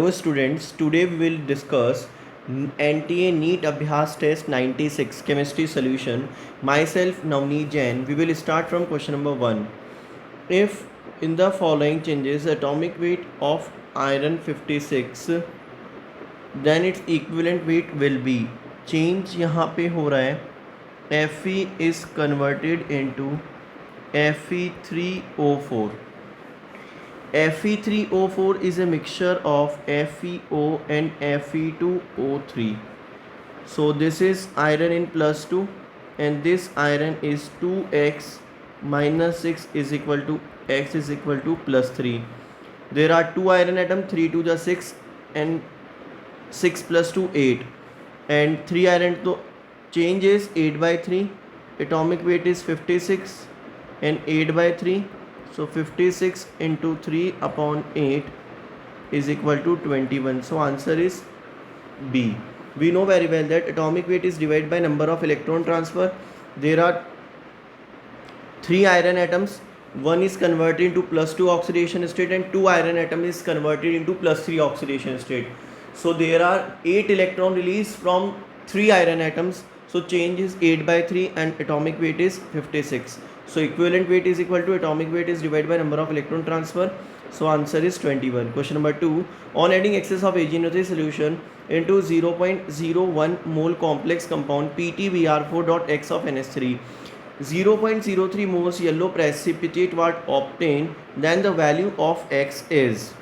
Hello students, today we will discuss NTA NEET Abhyas Test 96 Chemistry Solution. Myself Navneet Jain. We will start from question number 1. If in the following changes atomic weight of iron 56, then its equivalent weight will be. Change यहाँ पे हो रहा है Fe is converted into Fe3O4. Fe3O4 is a mixture of FeO and Fe2O3. So this is iron in plus 2 and this iron is 2x minus 6 is equal to x is equal to plus 3. There are 2 iron atoms, 3 to the 6 and 6 plus 2 8 and 3 iron, so change is 8 by 3, atomic weight is 56 and 8 by 3. So 56 into 3 upon 8 is equal to 21. So answer is B. We know very well that atomic weight is divided by number of electron transfer. There are 3 iron atoms. One is converted into plus 2 oxidation state and 2 iron atom is converted into plus 3 oxidation state. So there are 8 electron released from 3 iron atoms. So change is 8 by 3 and atomic weight is 56. So equivalent weight is equal to atomic weight is divided by number of electron transfer. So answer is 21. Question number 2. On adding excess of AgNO3 solution into 0.01 mole complex compound PtBr4.x of NH3, 0.03 moles yellow precipitate was obtained, then the value of X is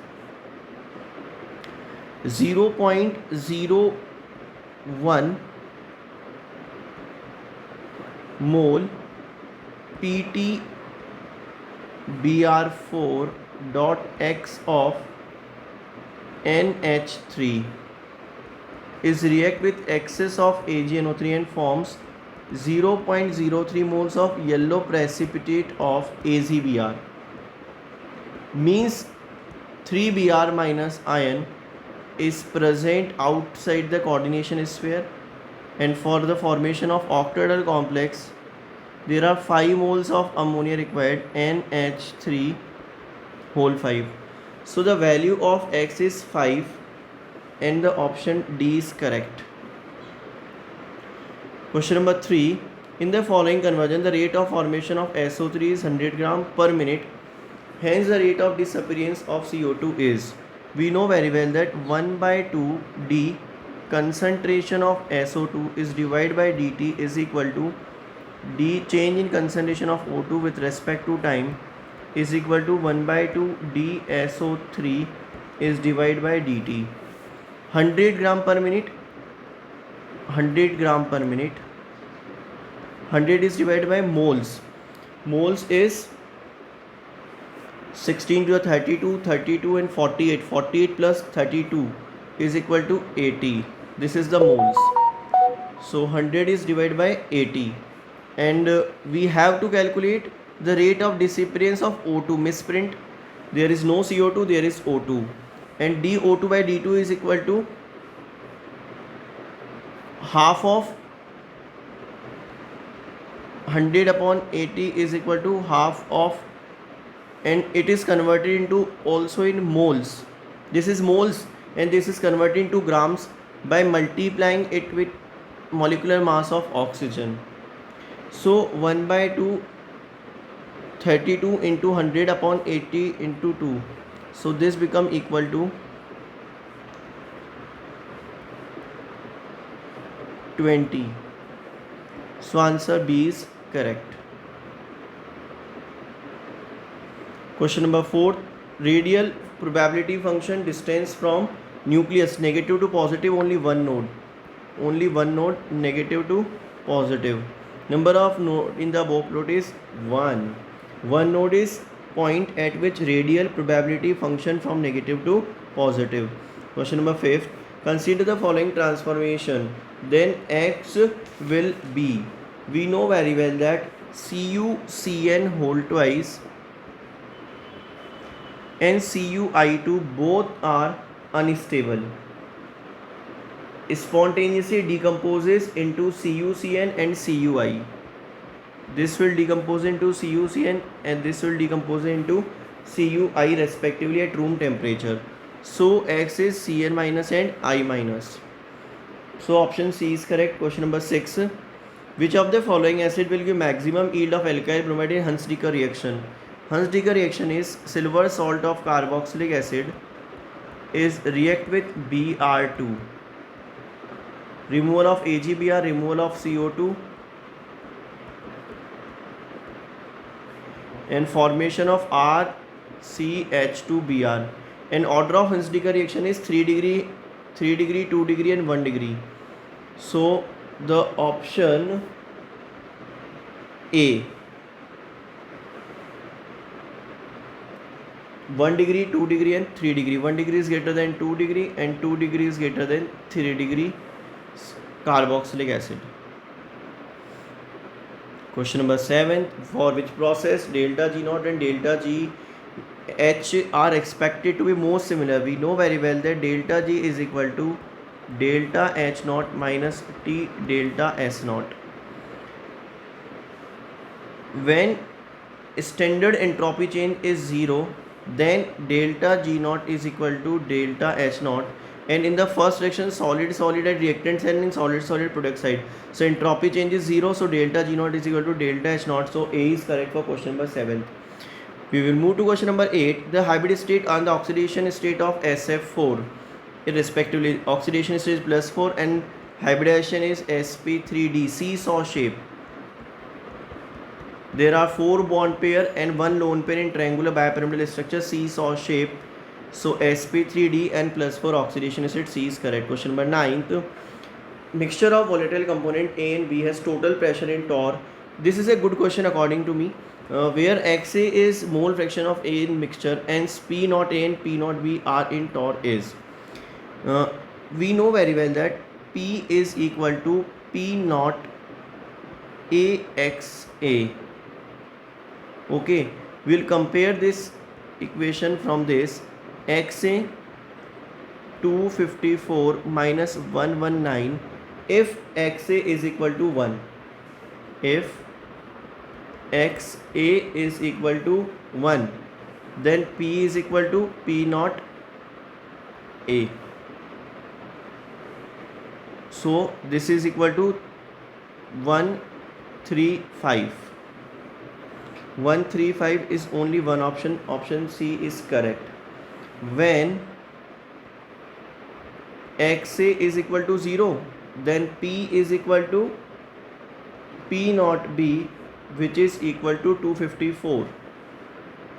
0.01 mole PtBr4 dot X of NH3 is react with excess of AgNO3 and forms 0.03 moles of yellow precipitate of AgBr. Means 3Br minus ion is present outside the coordination sphere, and for the formation of octahedral complex there are 5 moles of ammonia required, NH3 whole 5. So the value of X is 5 and the option D is correct. Question number 3. In the following conversion, the rate of formation of SO3 is 100 gram per minute. Hence the rate of disappearance of CO2 is. We know very well that 1 by 2 D concentration of SO2 is divided by dt is equal to D change in concentration of O2 with respect to time is equal to 1 by 2 dSO3 is divided by dt. 100 gram per minute, 100 gram per minute, 100 is divided by moles. Moles is 16 to the 32, 32 and 48. 48 plus 32 is equal to 80. This is the moles. So 100 is divided by 80. And we have to calculate the rate of disappearance of O2. Misprint, there is no CO2, there is O2, and dO2 by d2 is equal to half of 100 upon 80 is equal to half of, and it is converted into also in moles. This is moles and this is converted into grams by multiplying it with molecular mass of oxygen. So 1 by 2 32 into 100 upon 80 into 2. So this become equal to 20. So answer B is correct. Question number 4. Radial probability function distance from nucleus negative to positive, only one node. Only one node, negative to positive. Number of node in the above plot is 1. One node is point at which radial probability function from negative to positive. Question number 5. Consider the following transformation, then X will be. We know very well that CuCN whole twice and CuI2 both are unstable. Spontaneously decomposes into CuCN and Cui. This will decompose into CuCN and this will decompose into Cui respectively at room temperature. So X is Cn minus and I minus. So option C is correct. Question number 6. Which of the following acid will give maximum yield of alkyl bromide in Hunsdiecker reaction? Hunsdiecker reaction is silver salt of carboxylic acid is react with Br2. Removal of AgBr, removal of CO2 and formation of RCH2Br. And order of Hunsdiecker reaction is 3 degree, 2 degree and 1 degree. So the option A, 1 degree, 2 degree and 3 degree. 1 degree is greater than 2 degree and 2 degree is greater than 3 degree carboxylic acid. Question number 7. For which process delta G naught and delta G H are expected to be most similar? We know very well that delta G is equal to delta H naught minus T delta S naught. When standard entropy change is 0, then delta G naught is equal to delta H naught, and in the first reaction solid at reactant side and in solid product side, so entropy change is 0, so delta G naught is equal to delta H naught. So A is correct for question number 7. We will move to question number 8. The hybrid state and the oxidation state of SF4 irrespectively. Oxidation state is +4 and hybridization is sp3d, seesaw shape. There are 4 bond pair and 1 lone pair in triangular bipyramidal structure, seesaw shape. So sp3d and +4 oxidation state, C is correct. Question number 9. Mixture of volatile component A and B has total pressure in torr. This is a good question according to me. Where XA is mole fraction of A in mixture and P naught A and P naught B are in torr is. We know very well that P is equal to P naught AXA. Okay, we'll compare this equation from this. XA 254 minus 119 if XA is equal to 1. If XA is equal to 1, then P is equal to P naught A. So this is equal to 135. 135 is only one option. Option C is correct. When XA is equal to 0, then P is equal to P naught B, which is equal to 254.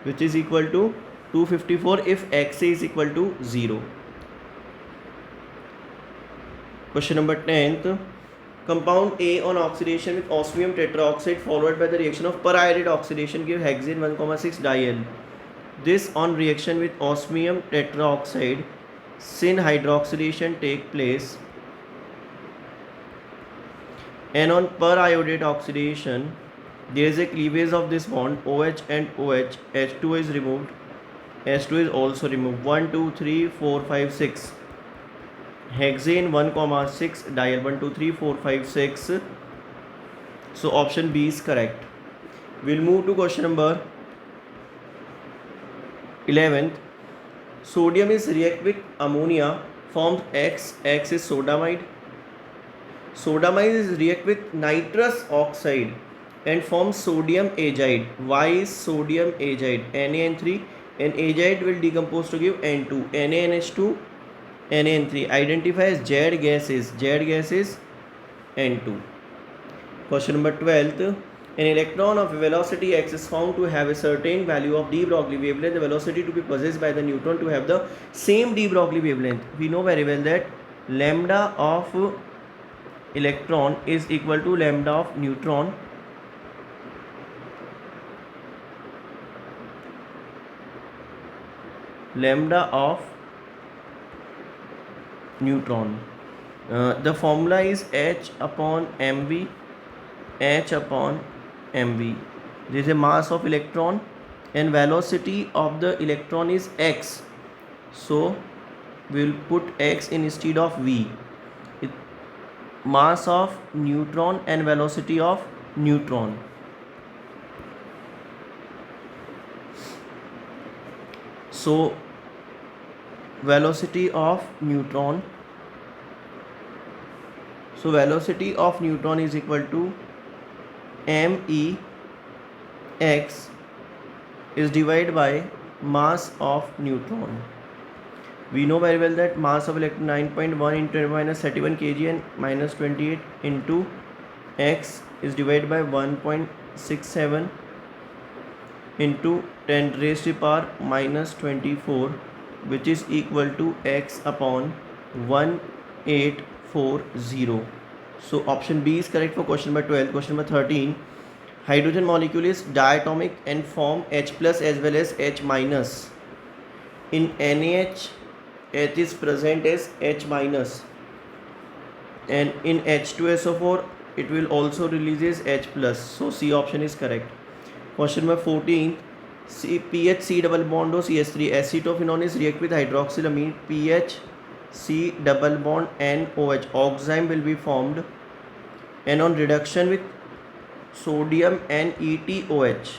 Which is equal to 254 if XA is equal to 0. Question number 10th. Compound A on oxidation with osmium tetraoxide followed by the reaction of periodate oxidation give hexane 1,6 diol. This on reaction with osmium tetraoxide, syn hydroxylation take place, and on periodate oxidation there is a cleavage of this bond OH and OH, H2 is removed, H2 is also removed. 1 2 3 4 5 6 hexane 1,6 diol, 1 2 3 4 5 6. So option B is correct. We'll move to question number 11th. Sodium is react with ammonia, forms X is sodamide. Sodamide is react with nitrous oxide and forms sodium azide. Y is sodium azide, NaN3, and azide will decompose to give N2, NaNH2, NaN3. Identify as Z gases. Z gas is N2. Question number 12th. An electron of velocity x is found to have a certain value of de Broglie wavelength, the velocity to be possessed by the neutron to have the same de Broglie wavelength. We know very well that lambda of electron is equal to lambda of neutron. Lambda of neutron. The formula is H upon mv. H upon mv. There is a mass of electron and velocity of the electron is x. So we will put x instead of v. Mass of neutron and velocity of neutron. So velocity of neutron. So velocity of neutron is equal to MEx is divided by mass of neutron. We know very well that mass of electron 9.1 into 10 minus 31 kg and minus 28 into x is divided by 1.67 into 10 raised to the power minus 24, which is equal to x upon 1840. So option B is correct for question number 12. Question number 13. Hydrogen molecule is diatomic and form H plus as well as H minus. In NaH, H is present as H minus, and in H2SO4 it will also releases H plus. So C option is correct. Question number 14. PH C double bond O CH3 acetophenone is react with hydroxylamine PH C double bond NOH. Oxime will be formed, and on reduction with sodium NETOH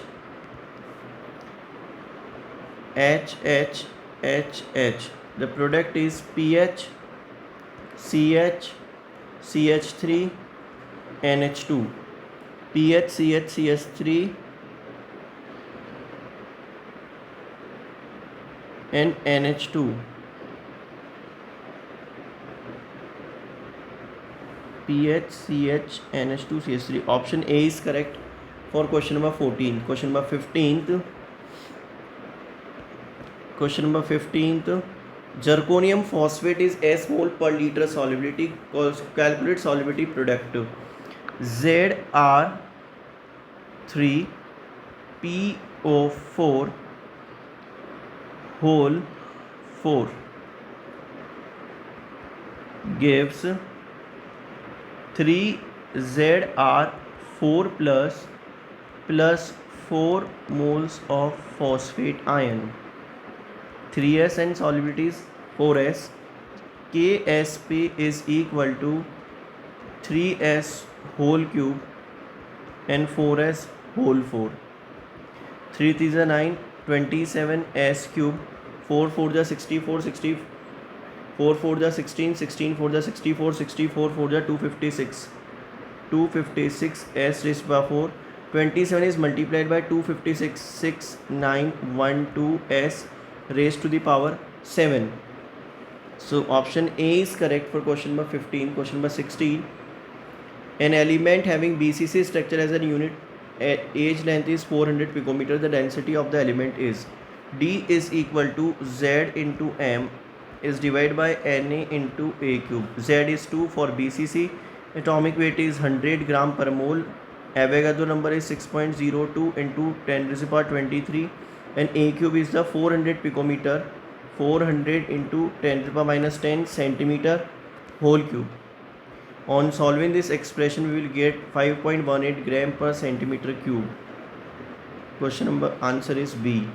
HH. The product is PH CH CH3 NH2. PH CH CH3 and NH2. PH CH NH2 CH3. Option A is correct for question number 14. Question number 15th. Question number 15th. Zirconium phosphate is S mole per liter solubility. Calculate solubility product. Zr3PO4 whole 4 gives 3Zr4 plus 4 moles of phosphate ion. 3s and solubility is 4s. Ksp is equal to 3s whole cube and 4s whole 4. 3 3 is 9, 27 s cube, 4 4 is 64, 4 4 is 16, 16 4 is 64, 64 4 is 256, 256 s raised by 4. 27 is multiplied by 256, 6 9 1 2 s raised to the power 7. So option A is correct for question number 15. Question number 16. An element having BCC structure as a unit age length is 400 picometer. The density of the element is D is equal to Z into M is divided by Na into A cube. Z is 2 for BCC. Atomic weight is 100 gram per mole. Avogadro number is 6.02 into 10 raised to the power 23, and A cube is the 400 picometer. 400 into 10 to the power minus 10 centimeter whole cube. On solving this expression, we will get 5.18 gram per centimeter cube. Question number answer is B.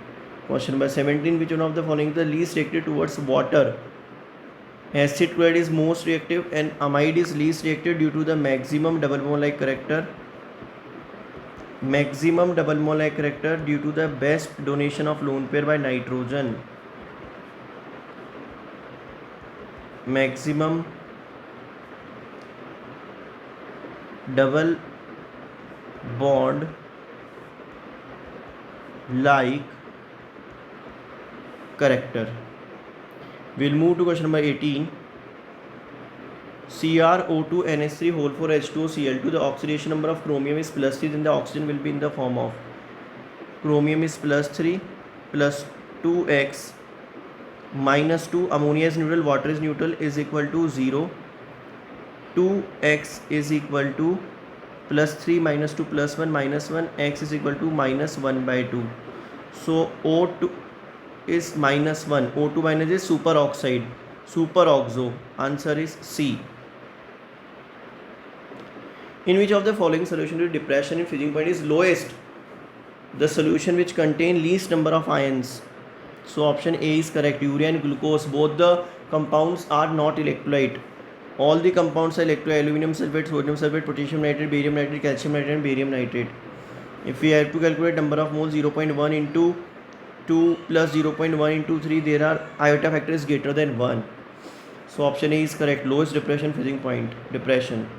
Question number 17. Which one of the following is the least reactive towards water? Acid chloride is most reactive and amide is least reactive due to the maximum double bond-like character. Maximum double bond-like character due to the best donation of lone pair by nitrogen. Maximum double bond like character. We'll move to question number 18. CrO2 NH3 whole 4 H2O Cl2. The oxidation number of chromium is plus 3, then the oxygen will be in the form of chromium is plus 3 plus 2x minus 2. Ammonia is neutral, water is neutral, is equal to 0. 2x is equal to plus 3 minus 2 plus 1 minus 1, x is equal to minus 1 by 2. So O2 is minus 1. O2 minus is superoxide, superoxo. Answer is C. In which of the following solution to depression in freezing point is lowest? The solution which contain least number of ions. So option A is correct. Urea and glucose, both the compounds are not electrolyte. All the compounds are electrolyte: aluminum sulfate, sodium sulfate, potassium nitrate, barium nitrate, calcium nitrate and barium nitrate. If we have to calculate number of moles, 0.1 into 2 plus 0.1 into 3, there are iota factor is greater than 1. So option A is correct. Lowest depression freezing point, depression.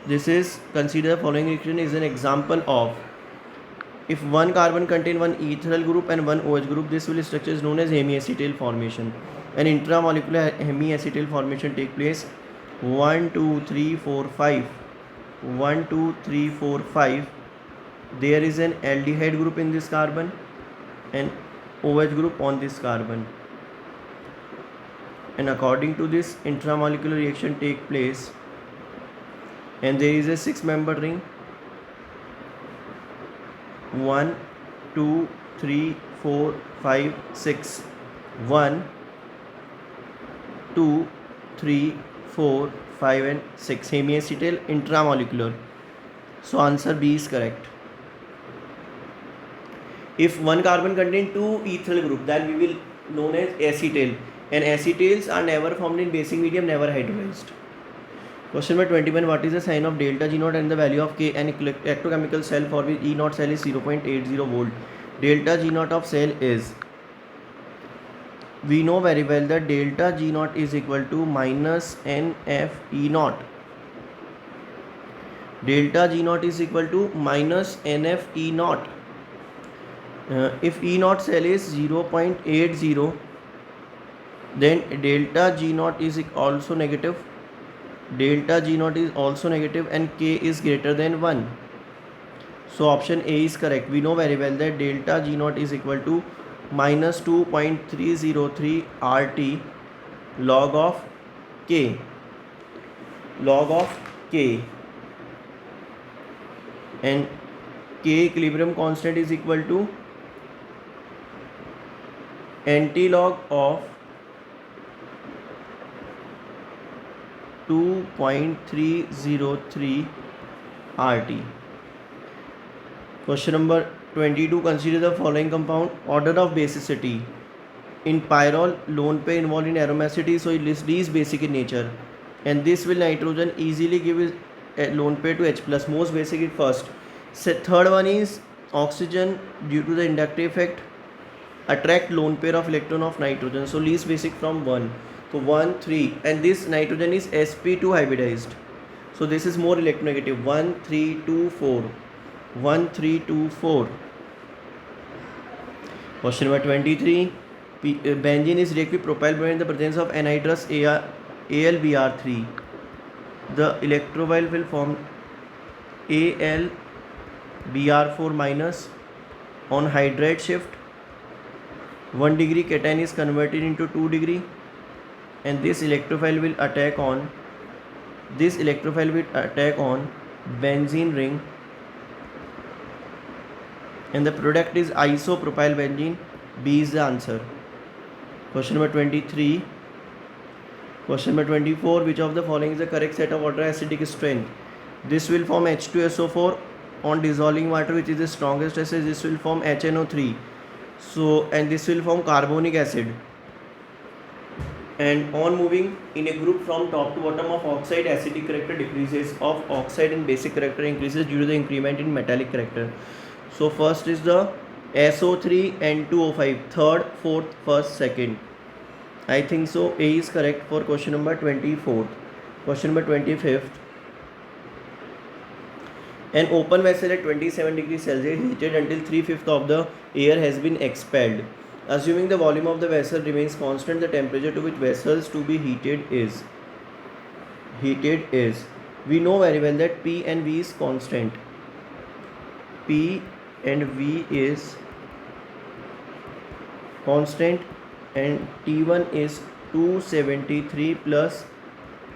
This is, consider the following reaction is an example of, if one carbon contain one ethyl group and one OH group, this will structure is known as hemiacetal formation. An intramolecular hemiacetal formation take place. 1 2 3 4 5 1 2 3 4 5. There is an aldehyde group in this carbon and OH group on this carbon, and according to this intramolecular reaction take place, and there is a 6-membered ring. 1 2 3 4 5 6. 1 2 3 4 5 and 6, hemiacetal intramolecular. So answer B is correct. If one carbon contain two ethyl group, then we will known as acetal, and acetals are never formed in basic medium, never hydrolyzed. Question number 21. What is the sign of delta G naught and the value of K? An electrochemical cell for which E naught cell is 0.80 volt. Delta G naught of cell is, we know very well that delta G naught is equal to minus NF E naught. Delta G naught is equal to minus NF E naught. If E naught cell is 0.80, then delta G naught is also negative. Delta G naught is also negative and K is greater than 1. So option A is correct. We know very well that delta G naught is equal to minus 2.303 RT log of K. Log of K. And K equilibrium constant is equal to antilog of 2.303 RT. Question number 22. Consider the following compound. Order of basicity. In pyrrole, lone pair involved in aromaticity, so it is basic in nature. And this will nitrogen easily give a lone pair to H plus. Most basic is first. Third one is oxygen, due to the inductive effect, attract lone pair of electron of nitrogen. So least basic from 1. So 1, 3, and this nitrogen is sp2 hybridized. So this is more electronegative. 1, 3, 2, 4. 1, 3, 2, 4. Question number 23. Benzene is react with propyl bromide in the presence of anhydrous AlBr3. The electrophile will form AlBr4 minus. On hydride shift, 1 degree cation is converted into 2 degree, and this electrophile will attack on benzene ring, and the product is isopropyl benzene. B is the answer. Question number 23. Question number 24. Which of the following is the correct set of water acidic strength? This will form H2SO4 on dissolving water, which is the strongest acid. This will form HNO3. So, and this will form carbonic acid. And on moving in a group from top to bottom of oxide, acidic character decreases, of oxide and basic character increases due to the increment in metallic character. So first is the SO3 N2O5, third, fourth, first, second. I think so A is correct for question number 24th. Question number 25th. An open vessel at 27 degrees Celsius heated until 3/5 of the air has been expelled. Assuming the volume of the vessel remains constant, the temperature to which vessels to be heated is. We know very well that P and V is constant. P and V is constant, and T1 is 273 plus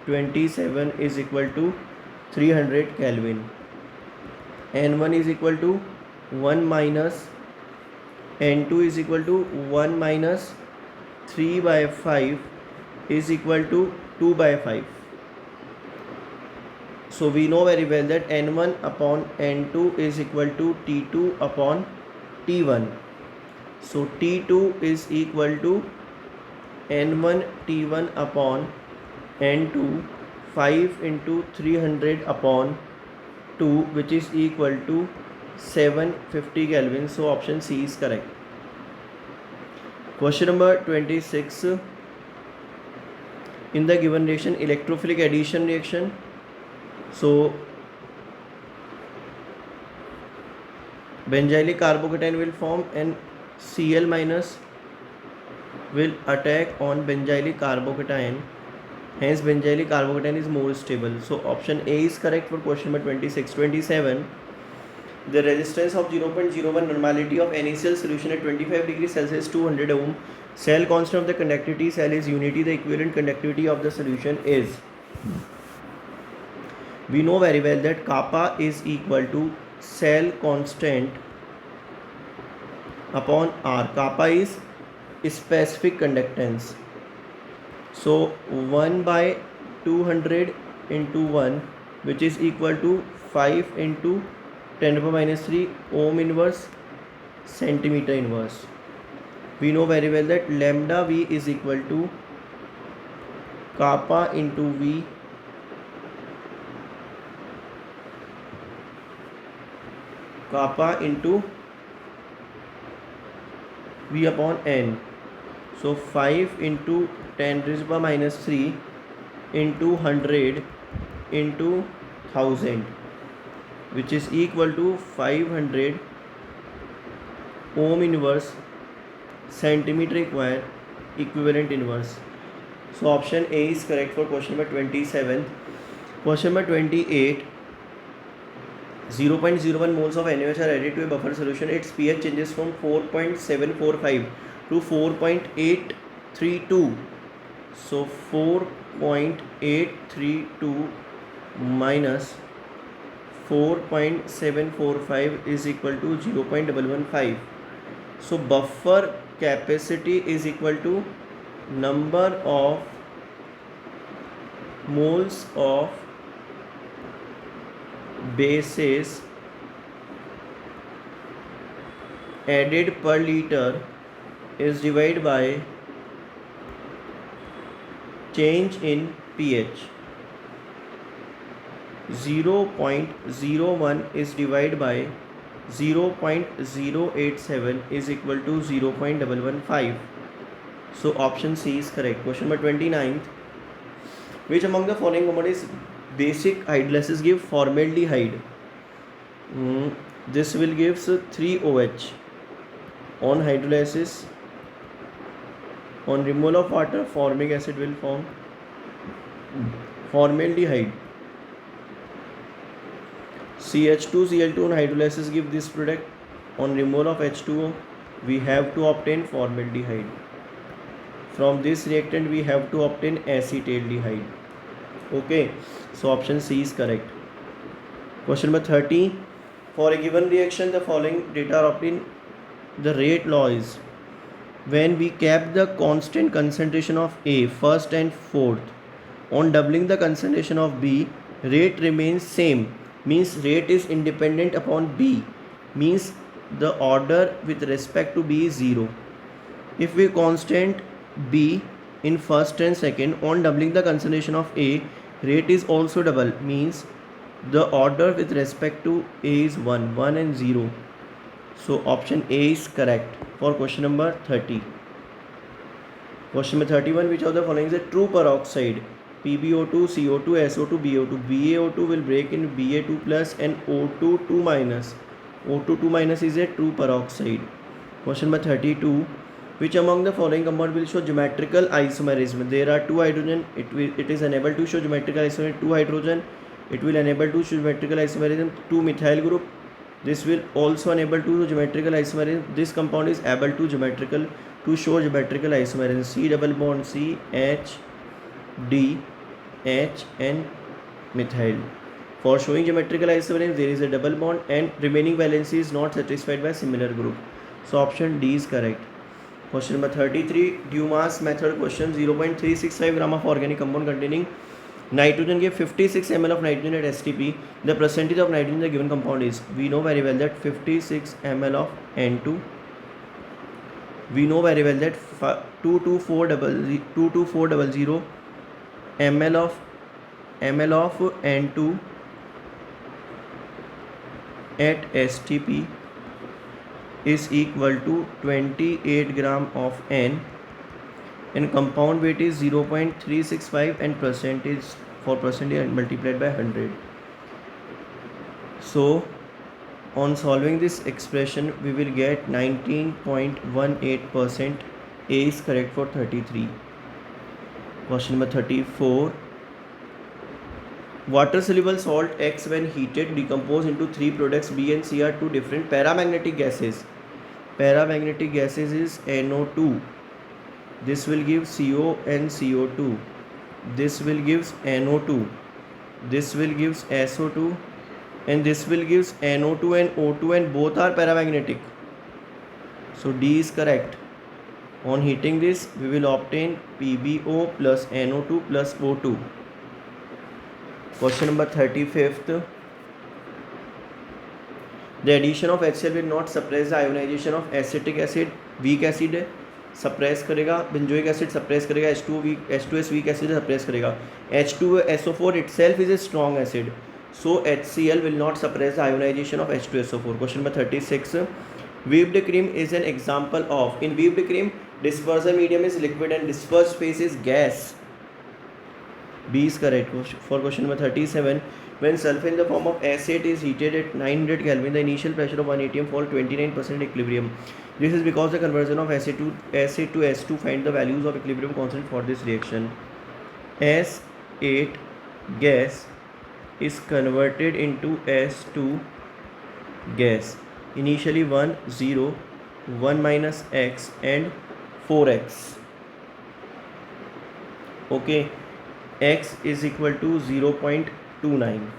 27 is equal to 300 Kelvin. N1 is equal to 1 minus N2 is equal to 1 minus 3 by 5 is equal to 2 by 5. So we know very well that N1 upon N2 is equal to T2 upon T1. So T2 is equal to N1 T1 upon N2, 5 into 300 upon 2, which is equal to 750 Kelvin. So option C is correct. Question number 26. In the given reaction, electrophilic addition reaction, so benzylic carbocation will form and Cl minus will attack on benzylic carbocation. Hence benzylic carbocation is more stable. So option A is correct for question number 26. 27. The resistance of 0.01 normality of NaCl solution at 25 degrees Celsius 200 ohm. Cell constant of the conductivity cell is unity. The equivalent conductivity of the solution is. We know very well that kappa is equal to cell constant upon R. Kappa is specific conductance. So 1 by 200 into 1, which is equal to 5 into 10 to the power minus 3 ohm inverse centimeter inverse. We know very well that lambda V is equal to kappa into V kappa into V upon N. So 5 into 10 to the power minus 3 into 100 into 1000, which is equal to 500 ohm inverse centimeter square equivalent inverse. So option A is correct for question number 27. Question number 28. 0.01 moles of NaOH are added to a buffer solution. Its pH changes from 4.745 to 4.832. So 4.832 minus 4.745 is equal to 0.115. So buffer capacity is equal to number of moles of bases added per liter is divided by change in pH. 0.01 is divided by 0.087 is equal to 0.115. So option C is correct. Question number 29. Which among the following compounds basic hydrolysis give formaldehyde? This will give 3OH. On hydrolysis, on removal of water, formic acid will form formaldehyde. CH2Cl2 on hydrolysis give this product. On removal of H2O, we have to obtain formaldehyde. From this reactant, we have to obtain acetaldehyde. Okay, so option C is correct. Question number 30. For a given reaction, the following data are obtained. The rate law is when we cap the constant concentration of A, first and fourth, on doubling the concentration of B, rate remains same. Means rate is independent upon B. Means the order with respect to B is 0. If we constant B in first and second, on doubling the concentration of A, rate is also double. Means the order with respect to A is 1 and 0. So option A is correct for question number 30. Question number 31. Which of the following is a true peroxide? PbO2, CO2, SO2, BO2. BaO2 will break in Ba2 plus and O2 2 minus. O2 2 minus is a true peroxide. Question number 32. Which among the following compound will show geometrical isomerism? There are 2 hydrogen. It is unable to show geometrical isomerism. 2 hydrogen. It will enable to show geometrical isomerism. 2 methyl group. This will also enable to geometrical isomerism. This compound is able to show geometrical isomerism. C double bond C, H, D, H and methyl. For showing geometrical isomerism, there is a double bond and remaining valency is not satisfied by similar group. So option D is correct. Question number 33. Dumas method question. 0.365 gram of organic compound containing nitrogen gave 56 ml of nitrogen at STP. The percentage of nitrogen in the given compound is. We know very well that 56 ml of N2. We know very well that 22400 ml of N2 at STP is equal to 28 gram of N, and compound weight is 0.365, and percentage for percentage multiplied by 100. So on solving this expression we will get 19.18%. A is correct for 33. Question number 34. Water soluble salt X when heated decompose into three products B and C are two different paramagnetic gases. Paramagnetic gases is NO2. This will give CO and CO2. This will give NO2. This will give SO2, and this will give NO2 and O2, and both are paramagnetic. So D is correct. On heating this we will obtain PbO plus NO2 plus O2. Question number 35th. The addition of HCl will not suppress the ionization of acetic acid. Weak acid है, suppress करेगा. Benzoic acid suppress करेगा. H2S weak acid suppress करेगा. H2SO4 itself is a strong acid, so HCl will not suppress the ionization of H2SO4. Question number 36. Whipped cream is an example of. In whipped cream, dispersion medium is liquid and dispersed phase is gas. B is correct. For question number 37, when sulfur in the form of acid is heated at 900 Kelvin, the initial pressure of 1 atm fall 29% equilibrium. This is because the conversion of acid to S2. Find the values of equilibrium constant for this reaction. S8 gas is converted into S2 gas. Initially 1, 0, 1 minus x and 4x. Okay. X is equal to 0.29.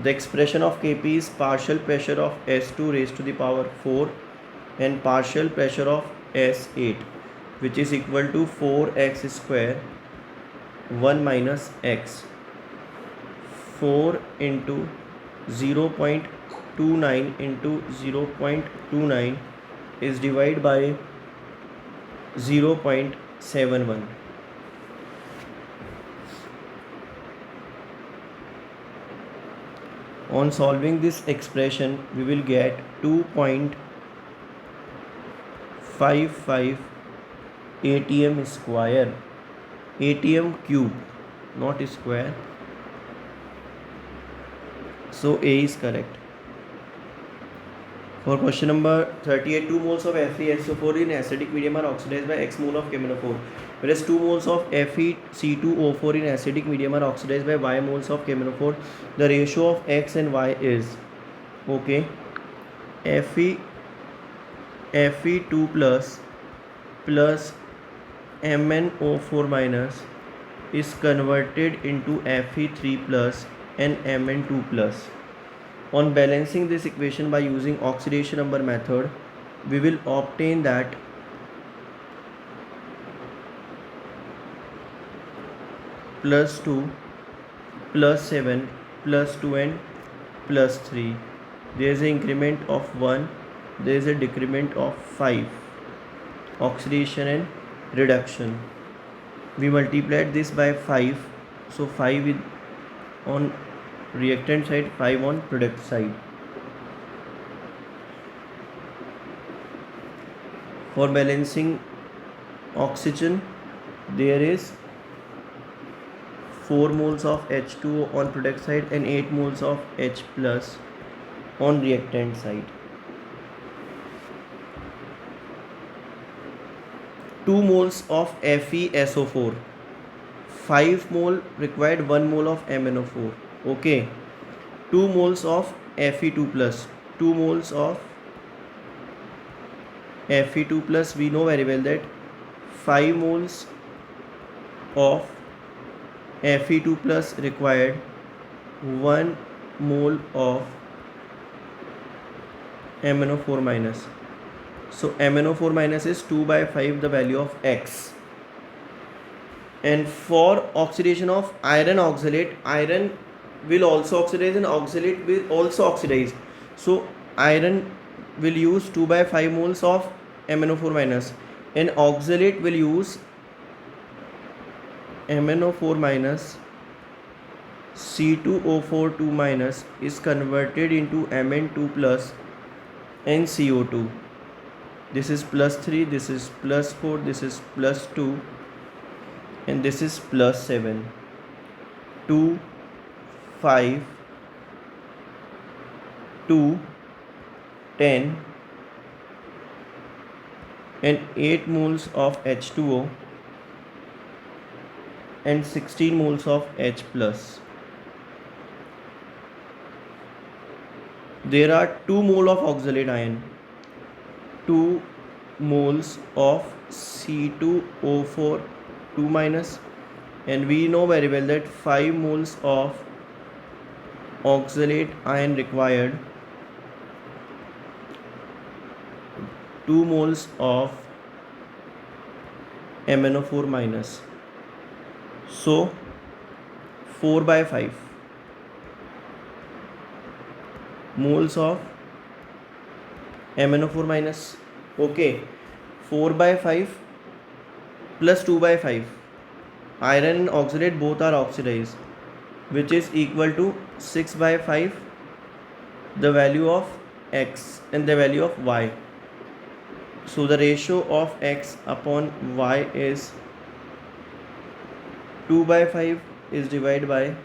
The expression of Kp is partial pressure of S2 raised to the power 4 and partial pressure of S8, which is equal to 4x square 1 minus x. 4 into 0.29 into 0.29 is divided by 0.71. On solving this expression we will get 2.55 atm square, atm cube, not square. So A is correct. For question number 38, 2 moles of FeSO4 in acidic medium are oxidized by X mole of KMnO4, whereas 2 moles of FeC2O4 in acidic medium are oxidized by Y moles of KMnO4. The ratio of X and Y is, okay, Fe2 plus MnO4 minus is converted into Fe3 plus and Mn2 plus. On balancing this equation by using oxidation number method, we will obtain that plus 2, plus 7, plus 2 and plus 3. There is an increment of 1, there is a decrement of 5. Oxidation and reduction. We multiplied this by 5, so 5 is on reactant side, 5 on product side. For balancing oxygen, there is 4 moles of H2O on product side and 8 moles of H plus on reactant side. 2 moles of FeSO4, 5 mole required 1 mole of MnO4. Okay, 2 moles of Fe2 plus, 2 moles of Fe2 plus, we know very well that 5 moles of Fe2 plus required 1 mole of MnO4 minus. So MnO4 minus is 2 by 5 the value of X. And for oxidation of iron oxalate, iron will also oxidize and oxalate will also oxidize. So iron will use 2 by 5 moles of MnO4 minus and oxalate will use MnO4 minus C2O4 2 minus is converted into Mn2 plus and CO2. This is +3, this is +4, this is +2, and this is +7. 2, 5, 2, 10, and 8 moles of H2O and 16 moles of H plus. There are 2 mole of oxalate ion, 2 moles of C2O4 2 minus, and we know very well that 5 moles of oxalate ion required, 2 moles of MnO4 minus. So 4 by 5 moles of MnO4 minus. Okay, 4 by 5 plus 2 by 5. Iron and oxalate both are oxidized, which is equal to 6 by 5, the value of X and the value of Y. So the ratio of X upon Y is 2 by 5 is divided by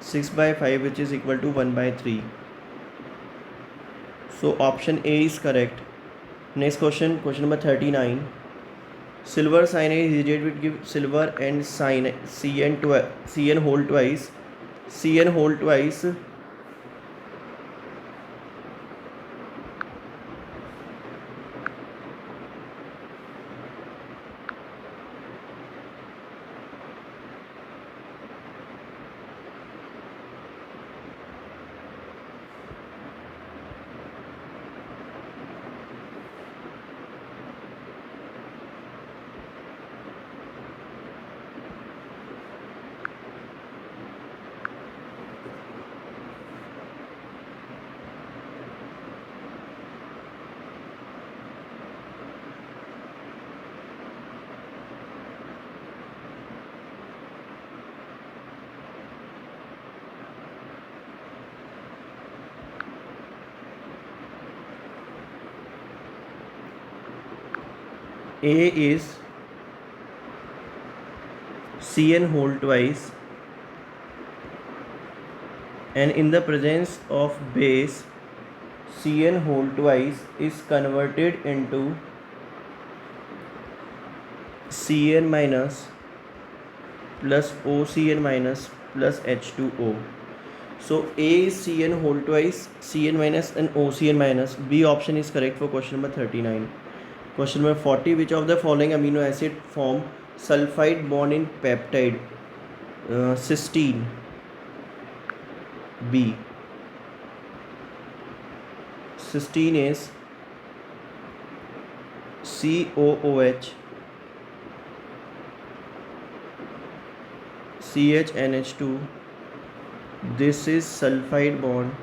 6 by 5, which is equal to 1 by 3. So option A is correct. Next question, question number 39. Silver cyanide is heated will give silver and Cn whole twice. Cn whole twice. A is Cn whole twice, and in the presence of base, Cn whole twice is converted into Cn minus plus OCn minus plus H2O. So A is Cn whole twice, Cn minus and OCn minus. B option is correct for question number 39. Question number 40. Which of the following amino acid form sulfide bond in peptide? Cysteine. B. Cysteine is COOH, CHNH2. This is sulfide bond,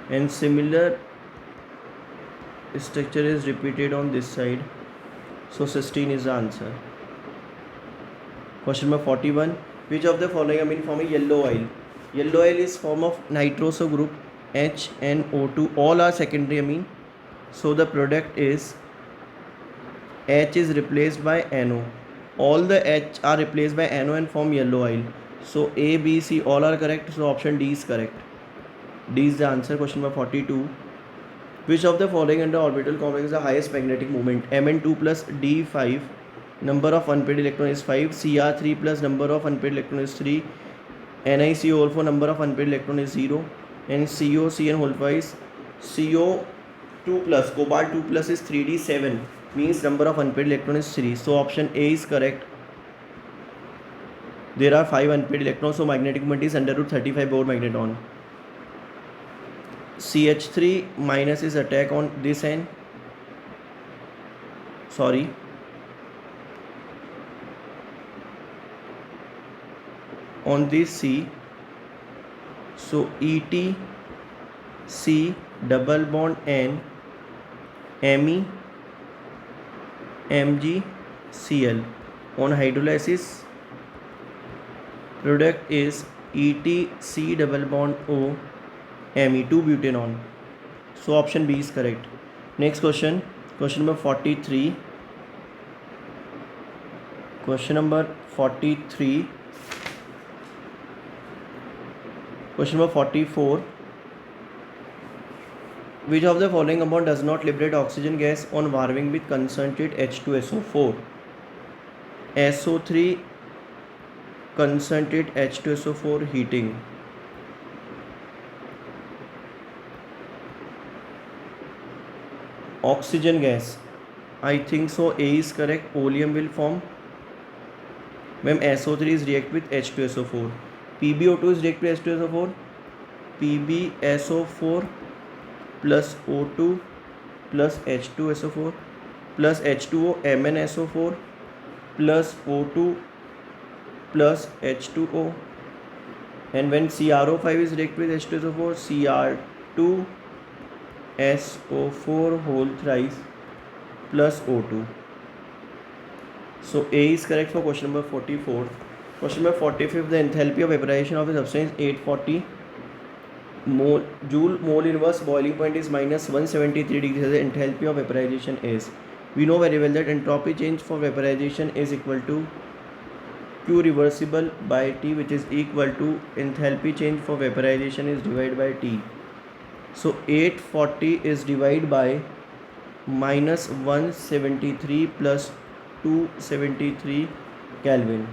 and similar structure is repeated on this side. So cysteine is the answer. Question number 41. Which of the following amine form a yellow oil? Yellow oil is form of nitroso group HNO2. All are secondary amine. So the product is H is replaced by NO. All the H are replaced by NO and form yellow oil. So A, B, C all are correct. So option D is correct. D is the answer. Question number 42. Which of the following under orbital complex is the highest magnetic moment? Mn2 plus D5. Number of unpaired electron is 5. Cr3 plus number of unpaired electron is 3. NiCO whole 4 number of unpaired electron is 0. And COCn whole twice. CO2 plus cobalt 2 plus is 3d7, means number of unpaired electron is 3. So option A is correct. There are 5 unpaired electrons, so magnetic moment is under root 35 Bohr magneton. CH3 minus is attack on this end. Sorry. On this C. So ET C double bond N Me Mg Cl. On hydrolysis, product is ET C double bond O Me 2 butanol. So option B is correct. Next question number 43. Question number 43. Question number 44. Which of the following compound does not liberate oxygen gas on warming with concentrate H2SO4? SO3 concentrate H2SO4 heating. Oxygen gas, I think so A is correct. Oleum will form. Ma'am, SO3 is react with H2SO4. PbO2 is react with H2SO4. PbSO4 plus O2 plus H2SO4 plus H2O MnSO4 plus O2 plus H2O, and when CrO5 is react with H2SO4, Cr2SO4 whole thrice plus O2. So A is correct for question number 44. Question number 45. The enthalpy of vaporization of a substance 840 joule mole inverse, boiling point is minus 173 degrees. The enthalpy of vaporization is, we know very well that entropy change for vaporization is equal to Q reversible by T, which is equal to enthalpy change for vaporization is divided by T. So 840 is divided by minus 173 plus 273 Kelvin,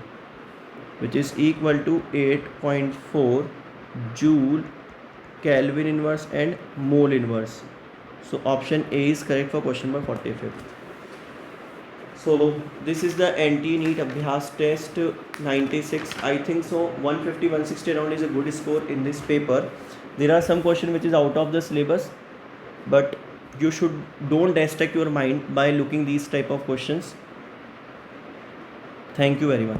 which is equal to 8.4 joule Kelvin inverse and mole inverse. So option A is correct for question number 45. So this is the NT-NEET Abhyas test 96. I think so 150 160 around is a good score in this paper. There are some questions which is out of the syllabus, but you don't distract your mind by looking these type of questions. Thank you very much.